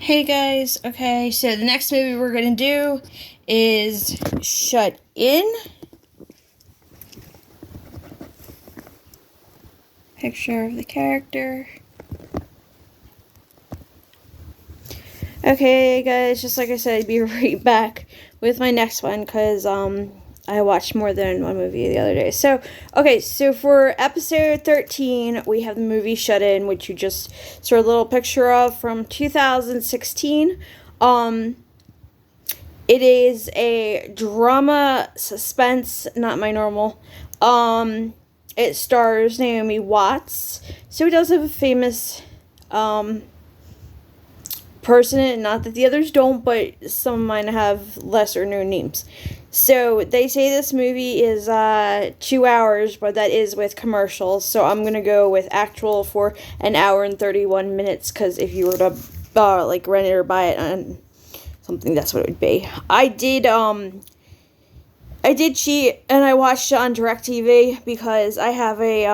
Hey guys, okay, so the next movie we're gonna do is Shut In. Picture of the character. Okay, guys, just like I said, I'd be right back with my next one because I watched more than one movie the other day. So for episode 13, we have the movie Shut In, which you just saw a little picture of from 2016. It is a drama suspense, not my normal. It stars Naomi Watts, so it does have a famous person in it. Not that the others don't, but some of mine have lesser known names. So they say this movie is 2 hours, but that is with commercials. So I'm gonna go with actual for an hour and 31 minutes. Because if you were to rent it or buy it on something, that's what it would be. I did cheat and I watched it on DirecTV because I have I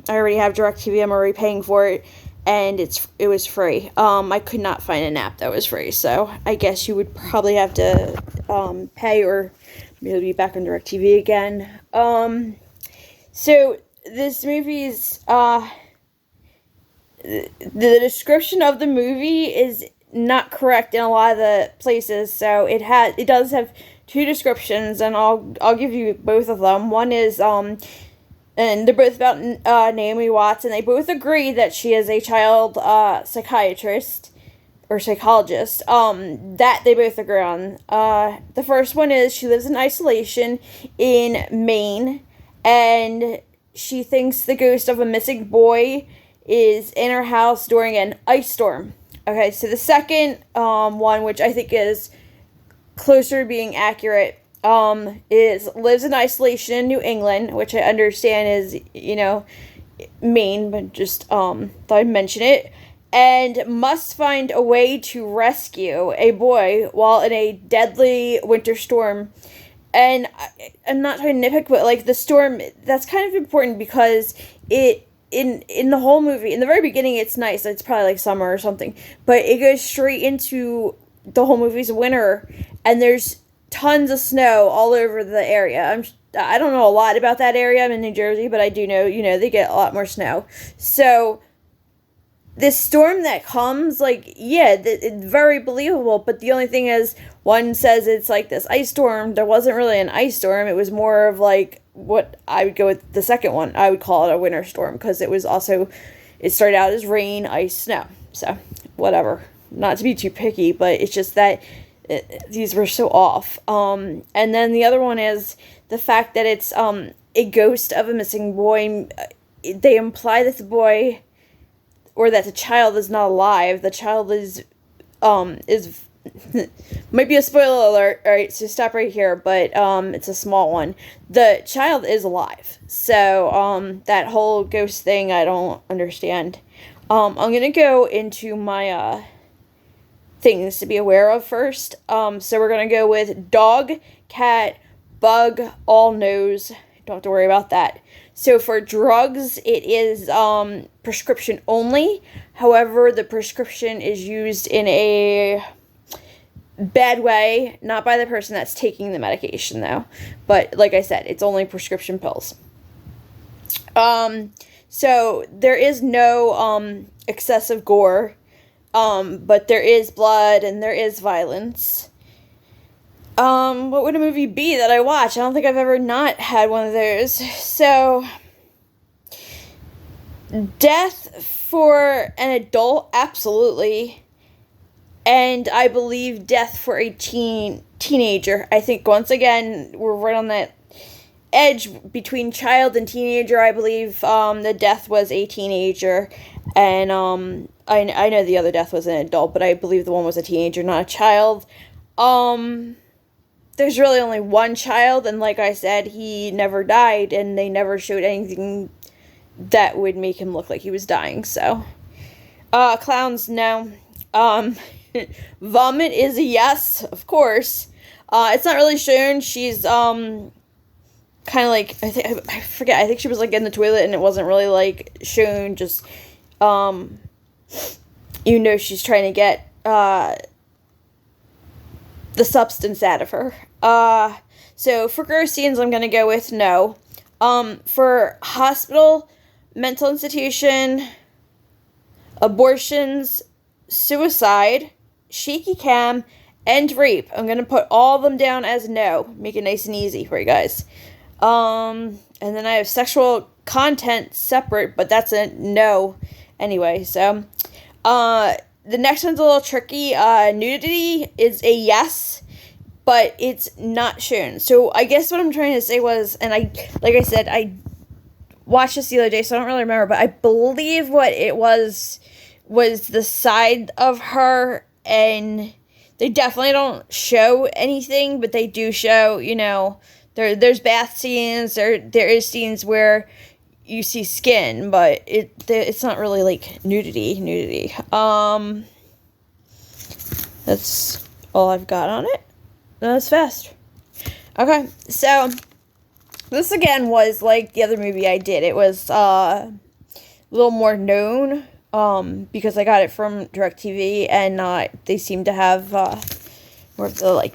already have DirecTV. I'm already paying for it. And it was free. I could not find an app that was free, so I guess you would probably have to pay or maybe be back on DirecTV again. So this movie's the description of the movie is not correct in a lot of the places. So it does have two descriptions, and I'll give you both of them. One is and they're both about Naomi Watts, and they both agree that she is a child psychiatrist or psychologist. That they both agree on. The first one is she lives in isolation in Maine, and she thinks the ghost of a missing boy is in her house during an ice storm. Okay, so the second one, which I think is closer to being accurate, is lives in isolation in New England, which I understand is, Maine, but just, thought I'd mention it, and must find a way to rescue a boy while in a deadly winter storm. And I'm not trying to nitpick, but, the storm, that's kind of important because in the whole movie, in the very beginning, it's nice, it's probably, summer or something, but it goes straight into the whole movie's winter, and there's tons of snow all over the area. I don't know a lot about that area. I'm in New Jersey, but I do know, they get a lot more snow. So this storm that comes, it's very believable, but the only thing is, one says it's like this ice storm. There wasn't really an ice storm. It was more of what I would go with the second one. I would call it a winter storm because it started out as rain, ice, snow. So, whatever. Not to be too picky, but it's just that these were so off. And then the other one is the fact that it's a ghost of a missing boy. They imply that the boy, or that the child, is not alive. The child is might be a spoiler alert. All right, so stop right here. But it's a small one. The child is alive. So that whole ghost thing, I don't understand. I'm gonna go into my things to be aware of first. So we're gonna go with dog, cat, bug, all nose. Don't have to worry about that. So for drugs, it is prescription only. However, the prescription is used in a bad way, not by the person that's taking the medication though. But like I said, it's only prescription pills. So there is no excessive gore. But there is blood and there is violence. What would a movie be that I watch? I don't think I've ever not had one of those. So, death for an adult, absolutely. And I believe death for a teenager. I think, once again, we're right on that edge between child and teenager. I believe the death was a teenager, and I know the other death was an adult, but I believe the one was a teenager, not a child. There's really only one child, and like I said, he never died, and they never showed anything that would make him look like he was dying. So clowns, no. Vomit is a yes, of course. It's not really shown. She's kind of I forget, I think she was in the toilet, and it wasn't really shown, just she's trying to get the substance out of her. So for gross scenes, I'm gonna go with no. For hospital, mental institution, abortions, suicide, shaky cam, and rape, I'm gonna put all of them down as no. Make it nice and easy for you guys. And then I have sexual content separate, but that's a no anyway. So, the next one's a little tricky. Nudity is a yes, but it's not shown. So I guess what I'm trying to say was, and like I said, I watched this the other day, so I don't really remember, but I believe what it was the side of her, and they definitely don't show anything, but they do show, there's bath scenes, there is scenes where you see skin, but it's not really like nudity. That's all I've got on it. That's fast. Okay, so this again was like the other movie I did. It was a little more known because I got it from DirecTV, and they seem to have more of the like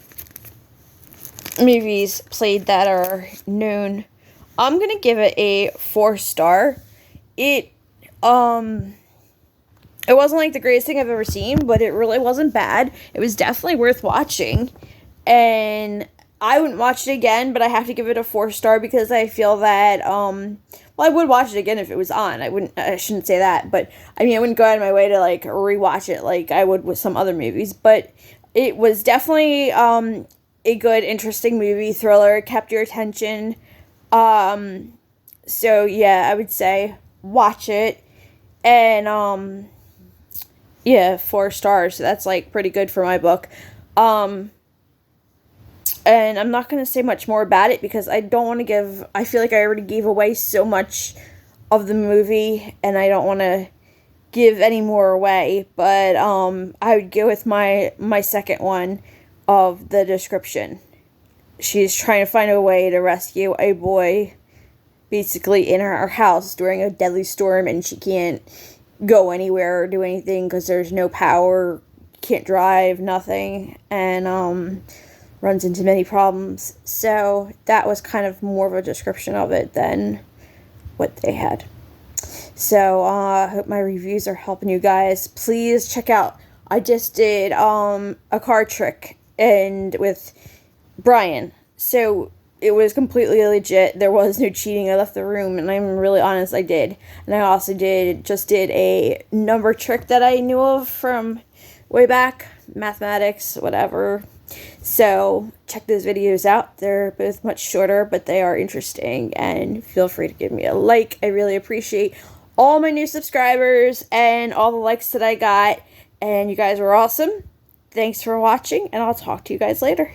movies played that are known. I'm gonna give it a 4-star. It wasn't like the greatest thing I've ever seen, but it really wasn't bad. It was definitely worth watching, and I wouldn't watch it again, but I have to give it a 4-star because I feel that, well, I would watch it again if it was on. I shouldn't say that, but, I mean, I wouldn't go out of my way to, like, rewatch it like I would with some other movies, but it was definitely, a good, interesting movie, thriller, kept your attention, so, yeah, I would say watch it, and, yeah, 4 stars, so that's, like, pretty good for my book, and I'm not going to say much more about it because I don't want to I feel like I already gave away so much of the movie, and I don't want to give any more away, but, I would go with my second one of the description. She's trying to find a way to rescue a boy, basically in her house during a deadly storm, and she can't go anywhere or do anything because there's no power, can't drive, nothing, and, runs into many problems. So that was kind of more of a description of it than what they had. So I hope my reviews are helping you guys. Please check out, I just did a card trick and with Brian. So it was completely legit. There was no cheating. I left the room, and I'm really honest, I did. And I also did a number trick that I knew of from way back, mathematics, whatever. So check those videos out. They're both much shorter, but they are interesting, and feel free to give me a like. I really appreciate all my new subscribers and all the likes that I got, and you guys were awesome. Thanks for watching, and I'll talk to you guys later.